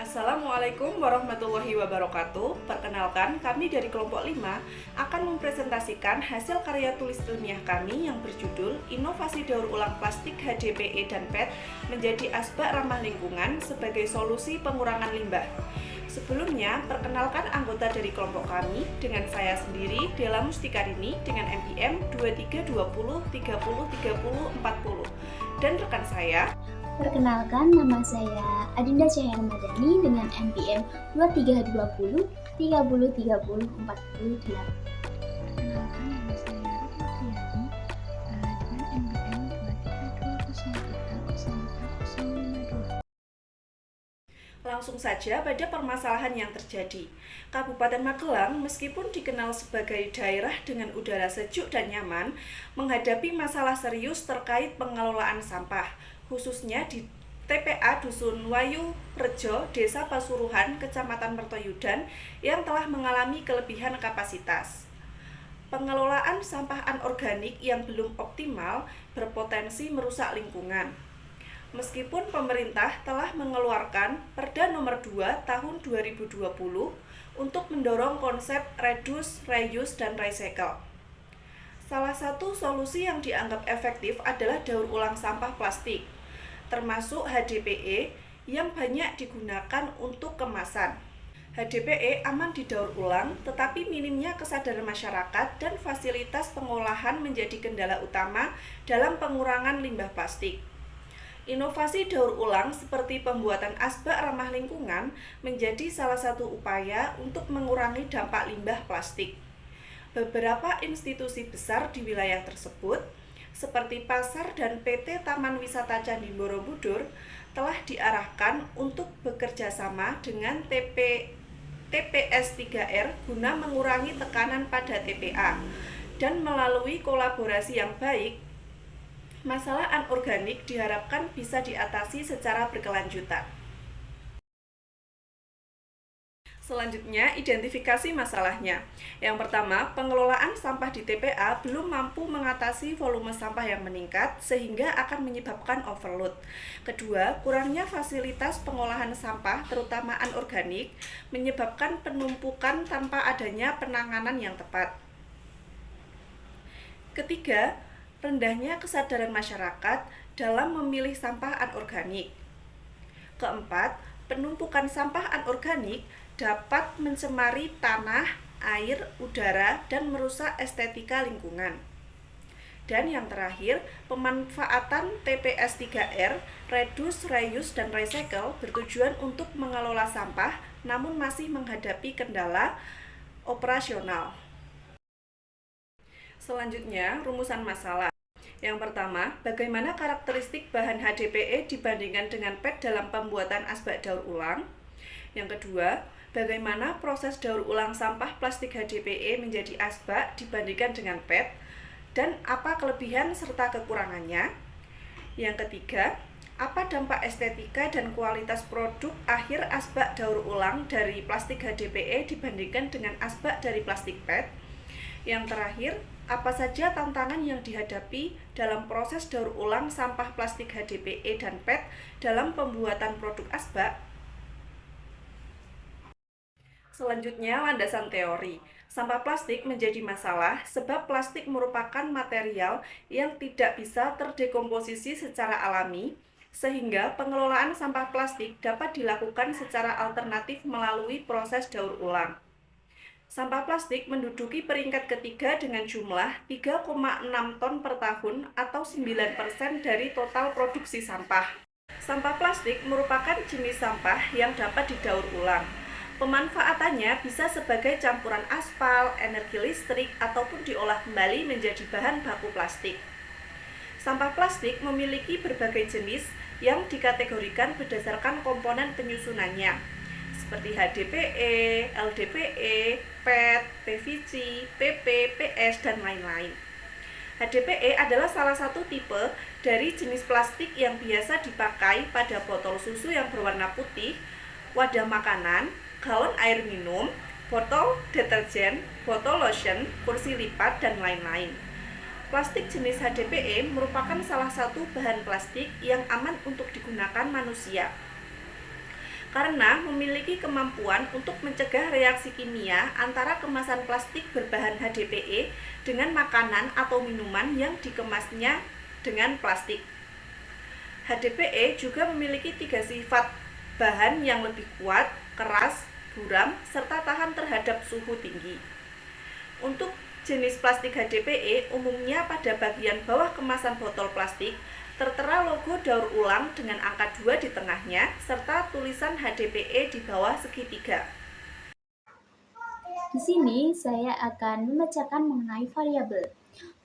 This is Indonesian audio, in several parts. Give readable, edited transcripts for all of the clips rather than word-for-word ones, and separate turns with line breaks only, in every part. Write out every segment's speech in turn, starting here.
Assalamualaikum warahmatullahi wabarakatuh. Perkenalkan, kami dari kelompok 5 akan mempresentasikan hasil karya tulis ilmiah kami yang berjudul Inovasi Daur Ulang Plastik HDPE dan PET menjadi asbak ramah lingkungan sebagai solusi pengurangan limbah. Sebelumnya, perkenalkan anggota dari kelompok kami dengan saya sendiri, Della Mustikarini dengan NPM 2320 30 30 40 dan rekan saya.
Perkenalkan, nama saya Adinda Cahya Ramadhani dengan NPM 2320 30 30 48.
Perkenalkan, nama saya Ruth Fiani dengan NPM 2320
Langsung saja pada permasalahan yang terjadi. Kabupaten Magelang meskipun dikenal sebagai daerah dengan udara sejuk dan nyaman, menghadapi masalah serius terkait pengelolaan sampah, khususnya di TPA Dusun Wayu Rejo, Desa Pasuruhan, Kecamatan Mertoyudan yang telah mengalami kelebihan kapasitas. Pengelolaan sampah anorganik yang belum optimal berpotensi merusak lingkungan. Meskipun pemerintah telah mengeluarkan Perda Nomor 2 Tahun 2020 untuk mendorong konsep reduce, reuse, dan recycle. Salah satu solusi yang dianggap efektif adalah daur ulang sampah plastik, termasuk HDPE yang banyak digunakan untuk kemasan. HDPE aman didaur ulang, tetapi minimnya kesadaran masyarakat dan fasilitas pengolahan menjadi kendala utama dalam pengurangan limbah plastik. Inovasi daur ulang seperti pembuatan asbak ramah lingkungan menjadi salah satu upaya untuk mengurangi dampak limbah plastik. Beberapa institusi besar di wilayah tersebut, seperti Pasar dan PT Taman Wisata Candi Borobudur, telah diarahkan untuk bekerja sama dengan TPS 3R guna mengurangi tekanan pada TPA, dan melalui kolaborasi yang baik, masalah anorganik diharapkan bisa diatasi secara berkelanjutan. Selanjutnya, identifikasi masalahnya. Yang pertama, pengelolaan sampah di TPA belum mampu mengatasi volume sampah yang meningkat sehingga akan menyebabkan overload. Kedua, kurangnya fasilitas pengolahan sampah terutama anorganik menyebabkan penumpukan tanpa adanya penanganan yang tepat. Ketiga, rendahnya kesadaran masyarakat dalam memilih sampah anorganik. Keempat, penumpukan sampah anorganik dapat mencemari tanah, air, udara, dan merusak estetika lingkungan. Dan yang terakhir, pemanfaatan TPS 3R, reduce, reuse, dan recycle bertujuan untuk mengelola sampah namun masih menghadapi kendala operasional. Selanjutnya, rumusan masalah. Yang pertama, bagaimana karakteristik bahan HDPE dibandingkan dengan PET dalam pembuatan asbak daur ulang? Yang kedua, bagaimana proses daur ulang sampah plastik HDPE menjadi asbak dibandingkan dengan PET? Dan apa kelebihan serta kekurangannya? Yang ketiga, apa dampak estetika dan kualitas produk akhir asbak daur ulang dari plastik HDPE dibandingkan dengan asbak dari plastik PET? Yang terakhir, apa saja tantangan yang dihadapi dalam proses daur ulang sampah plastik HDPE dan PET dalam pembuatan produk asbak? Selanjutnya, landasan teori. Sampah plastik menjadi masalah sebab plastik merupakan material yang tidak bisa terdekomposisi secara alami, sehingga pengelolaan sampah plastik dapat dilakukan secara alternatif melalui proses daur ulang. Sampah plastik menduduki peringkat ketiga dengan jumlah 3,6 ton per tahun atau 9% dari total produksi sampah. Sampah plastik merupakan jenis sampah yang dapat didaur ulang. Pemanfaatannya bisa sebagai campuran aspal, energi listrik, ataupun diolah kembali menjadi bahan baku plastik. Sampah plastik memiliki berbagai jenis yang dikategorikan berdasarkan komponen penyusunannya, seperti HDPE, LDPE, PET, PVC, PP, PS, dan lain-lain. HDPE adalah salah satu tipe dari jenis plastik yang biasa dipakai pada botol susu yang berwarna putih, wadah makanan, galon air minum, botol deterjen, botol lotion, kursi lipat, dan lain-lain. Plastik jenis HDPE merupakan salah satu bahan plastik yang aman untuk digunakan manusia. karena memiliki kemampuan untuk mencegah reaksi kimia antara kemasan plastik berbahan HDPE dengan makanan atau minuman yang dikemasnya dengan plastik. HDPE juga memiliki 3 sifat bahan yang lebih kuat, keras, buram, serta tahan terhadap suhu tinggi. Untuk jenis plastik HDPE umumnya pada bagian bawah kemasan botol plastik tertera logo daur ulang dengan angka 2 di tengahnya serta tulisan HDPE di bawah segitiga.
Di sini saya akan membacakan mengenai variabel.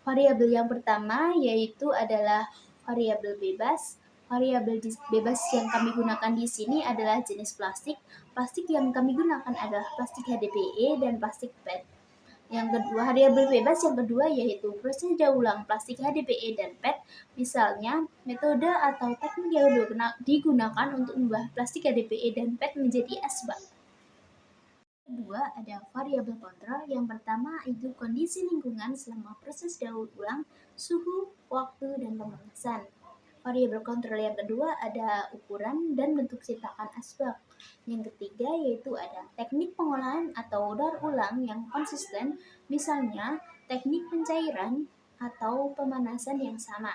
Variabel yang pertama yaitu adalah variabel bebas. Variabel bebas yang kami gunakan di sini adalah jenis plastik. Plastik yang kami gunakan adalah plastik HDPE dan plastik PET. Yang kedua, variabel bebas yang kedua yaitu proses daur ulang plastik HDPE dan PET. Misalnya, metode atau teknik yang digunakan untuk mengubah plastik HDPE dan PET menjadi asbak. Kedua, ada variabel kontrol. Yang pertama itu kondisi lingkungan selama proses daur ulang, suhu, waktu, dan pemanasan. Variabel kontrol yang kedua ada ukuran dan bentuk cetakan asbak. Yang ketiga yaitu ada teknik pengolahan atau daur ulang yang konsisten, misalnya teknik pencairan atau pemanasan yang sama.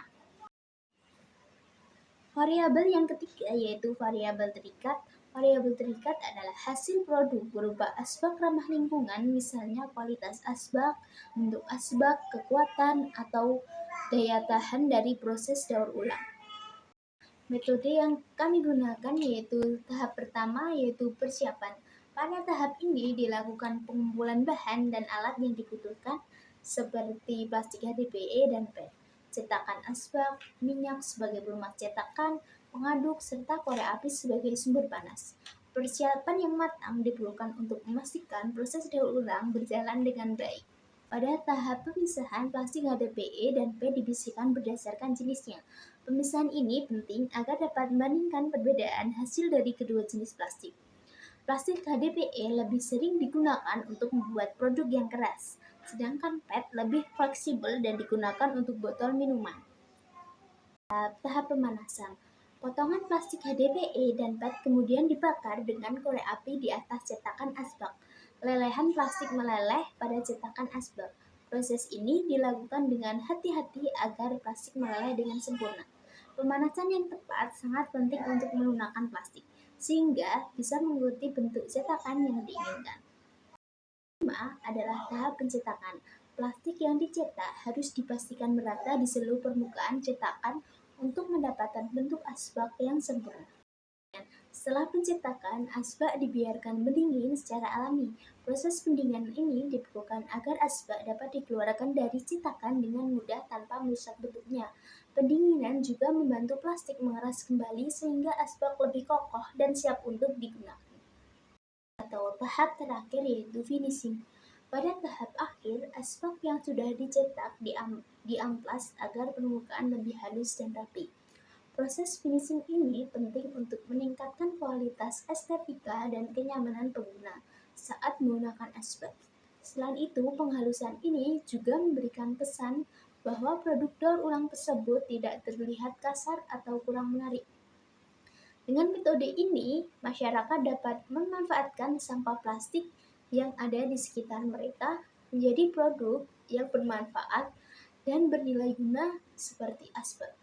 Variabel yang ketiga yaitu variabel terikat. Variabel terikat adalah hasil produk berupa asbak ramah lingkungan, misalnya kualitas asbak, bentuk asbak, kekuatan, atau daya tahan dari proses daur ulang. Metode yang kami gunakan yaitu tahap pertama yaitu persiapan. Pada tahap ini dilakukan pengumpulan bahan dan alat yang dibutuhkan seperti plastik HDPE dan PET, cetakan asbak, minyak sebagai pelumas cetakan, pengaduk, serta korek api sebagai sumber panas. Persiapan yang matang diperlukan untuk memastikan proses daur ulang berjalan dengan baik. Pada tahap pemisahan, plastik HDPE dan PET dibersihkan berdasarkan jenisnya. Pemisahan ini penting agar dapat membandingkan perbedaan hasil dari kedua jenis plastik. Plastik HDPE lebih sering digunakan untuk membuat produk yang keras, sedangkan PET lebih fleksibel dan digunakan untuk botol minuman. Tahap pemanasan. Potongan plastik HDPE dan PET kemudian dibakar dengan korek api di atas cetakan asbak. Lelehan plastik meleleh pada cetakan asbak. Proses ini dilakukan dengan hati-hati agar plastik meleleh dengan sempurna. Pemanasan yang tepat sangat penting untuk melunakkan plastik, sehingga bisa mengikuti bentuk cetakan yang diinginkan. Kelima adalah tahap pencetakan. Plastik yang dicetak harus dipastikan merata di seluruh permukaan cetakan untuk mendapatkan bentuk asbak yang sempurna. Setelah pencetakan, asbak dibiarkan mendingin secara alami. Proses pendinginan ini diperlukan agar asbak dapat dikeluarkan dari cetakan dengan mudah tanpa merusak bentuknya. Pendinginan juga membantu plastik mengeras kembali sehingga asbak lebih kokoh dan siap untuk digunakan. Atau tahap terakhir yaitu finishing. Pada tahap akhir, asbak yang sudah dicetak diamplas agar permukaan lebih halus dan rapi. Proses finishing ini penting untuk meningkatkan kualitas estetika dan kenyamanan pengguna saat menggunakan asbak. Selain itu, penghalusan ini juga memberikan pesan bahwa produk daur ulang tersebut tidak terlihat kasar atau kurang menarik. Dengan metode ini, masyarakat dapat memanfaatkan sampah plastik yang ada di sekitar mereka menjadi produk yang bermanfaat dan bernilai guna seperti asbak.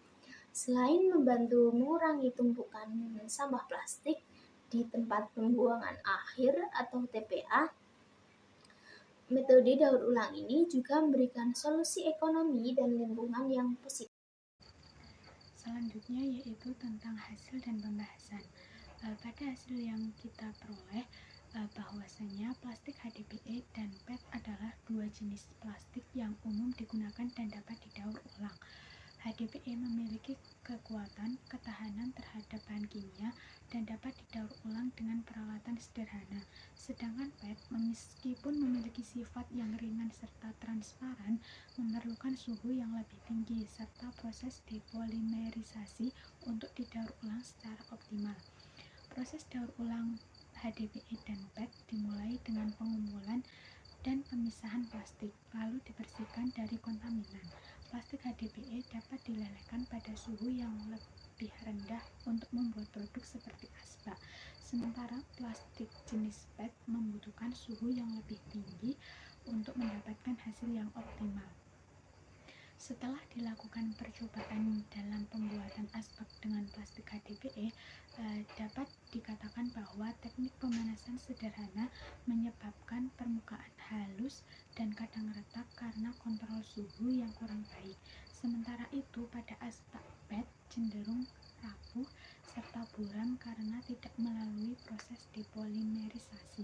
Selain membantu mengurangi tumpukan sampah plastik di tempat pembuangan akhir atau TPA, metode daur ulang ini juga memberikan solusi ekonomi dan lingkungan yang positif.
Selanjutnya yaitu tentang hasil dan pembahasan. Pada hasil yang kita peroleh, bahwasanya plastik HDPE dan PET adalah dua jenis plastik yang umum digunakan dan dapat didaur ulang. HDPE memiliki kekuatan ketahanan terhadap bahan kimia dan dapat didaur ulang dengan peralatan sederhana. Sedangkan PET meskipun memiliki sifat yang ringan serta transparan, memerlukan suhu yang lebih tinggi serta proses depolimerisasi untuk didaur ulang secara optimal. Proses daur ulang HDPE dan PET dimulai dengan pengumpulan dan pemisahan plastik, lalu dibersihkan dari kontaminan. Plastik HDPE dapat dilelehkan pada suhu yang lebih rendah untuk membuat produk seperti asbak. sementara plastik jenis PET membutuhkan suhu yang lebih tinggi untuk mendapatkan hasil yang optimal. Setelah dilakukan percobaan dalam pembuatan asbak dengan plastik HDPE, dapat dikatakan bahwa teknik pemanasan sederhana menyebabkan permukaan halus dan kadang retak karena kontrol suhu yang kurang baik. Sementara itu, pada asbak PET cenderung rapuh serta buram karena tidak melalui proses depolimerisasi.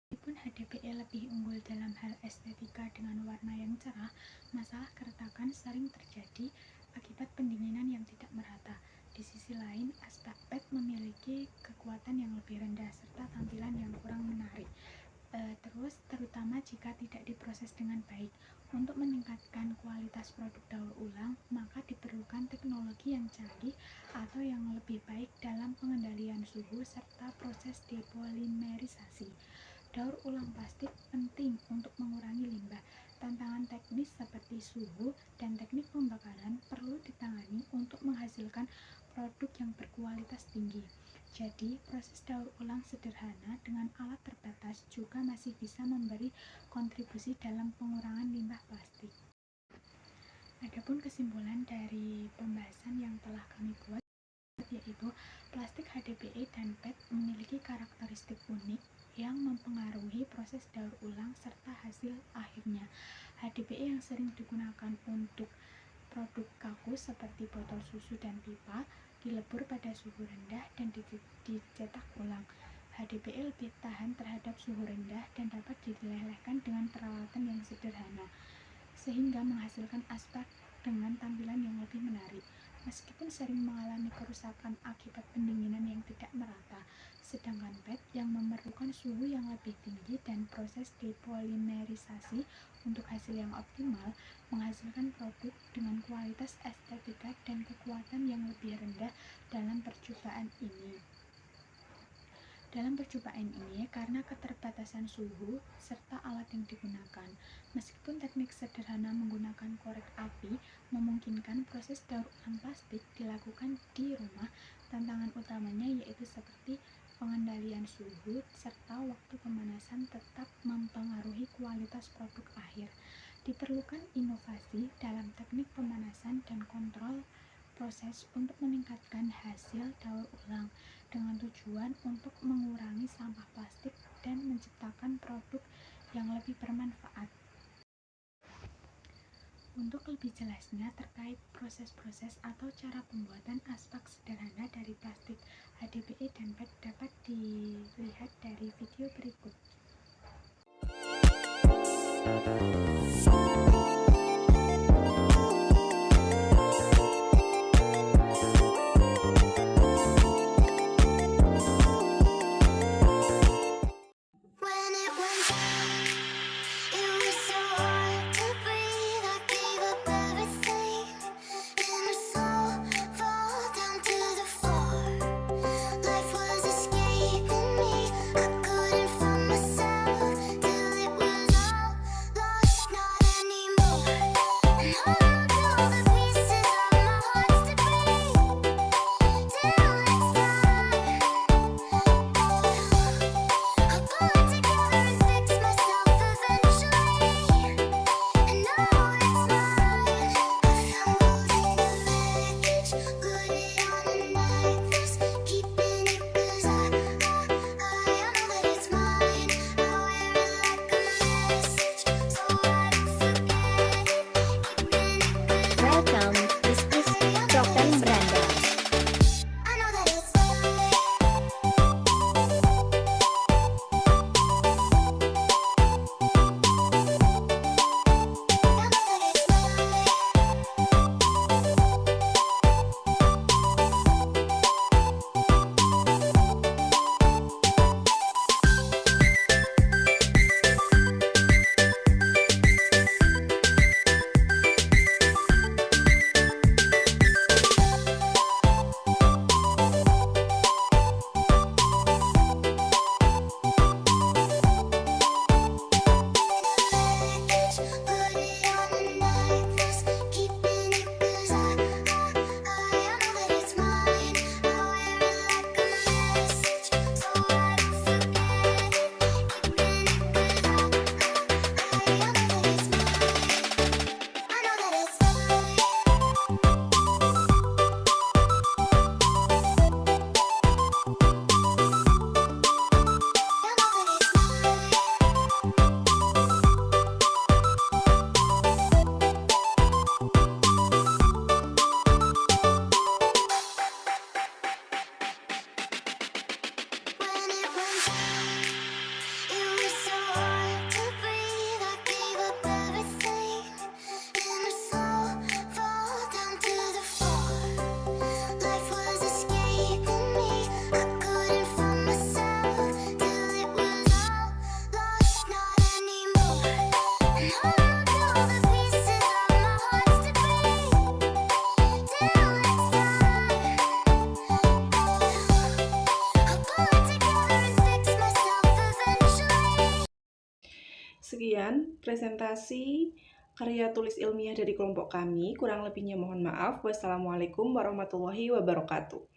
Meskipun HDPE lebih unggul dalam hal estetika dengan warna yang cerah, masalah keretakan sering terjadi akibat pendinginan yang tidak merata. Di sisi lain, asbak PET memiliki kekuatan yang lebih rendah serta tampilan yang kurang menarik. Terutama jika tidak diproses dengan baik. Untuk meningkatkan kualitas produk daur ulang, maka diperlukan teknologi yang canggih atau yang lebih baik dalam pengendalian suhu serta proses depolimerisasi. Daur ulang plastik penting untuk mengurangi limbah. Tantangan teknis seperti suhu dan teknik pembakaran perlu ditangani untuk menghasilkan produk yang berkualitas tinggi. Jadi, proses daur ulang sederhana dengan alat terbatas juga masih bisa memberi kontribusi dalam pengurangan limbah plastik. Adapun kesimpulan dari pembahasan yang telah kami buat, yaitu plastik HDPE dan PET memiliki karakteristik unik yang mempengaruhi proses daur ulang serta hasil akhirnya. HDPE yang sering digunakan untuk produk kaku seperti botol susu dan pipa dilebur pada suhu rendah dan dicetak ulang. HDPE lebih tahan terhadap suhu rendah dan dapat dilelehkan dengan peralatan yang sederhana, sehingga menghasilkan asbak dengan tampilan yang lebih menarik. Meskipun sering mengalami kerusakan akibat pendinginan yang tidak merata, sedangkan PET yang memerlukan suhu yang lebih tinggi dan proses depolimerisasi untuk hasil yang optimal menghasilkan produk dengan kualitas estetika dan kekuatan yang lebih rendah dalam percobaan ini. Karena keterbatasan suhu serta alat yang digunakan, meskipun teknik sederhana menggunakan korek api memungkinkan proses daur ulang plastik dilakukan di rumah, tantangan utamanya yaitu seperti pengendalian suhu serta waktu pemanasan tetap mempengaruhi kualitas produk akhir. Diperlukan inovasi dalam teknik pemanasan dan kontrol proses untuk meningkatkan hasil daur ulang dengan tujuan untuk mengurangi sampah plastik dan menciptakan produk yang lebih bermanfaat. Untuk lebih jelasnya terkait proses-proses atau cara pembuatan asbak sederhana dari plastik HDPE dan PET dapat dilihat dari video berikut.
Sekian presentasi karya tulis ilmiah dari kelompok kami. Kurang lebihnya mohon maaf. Wassalamualaikum warahmatullahi wabarakatuh.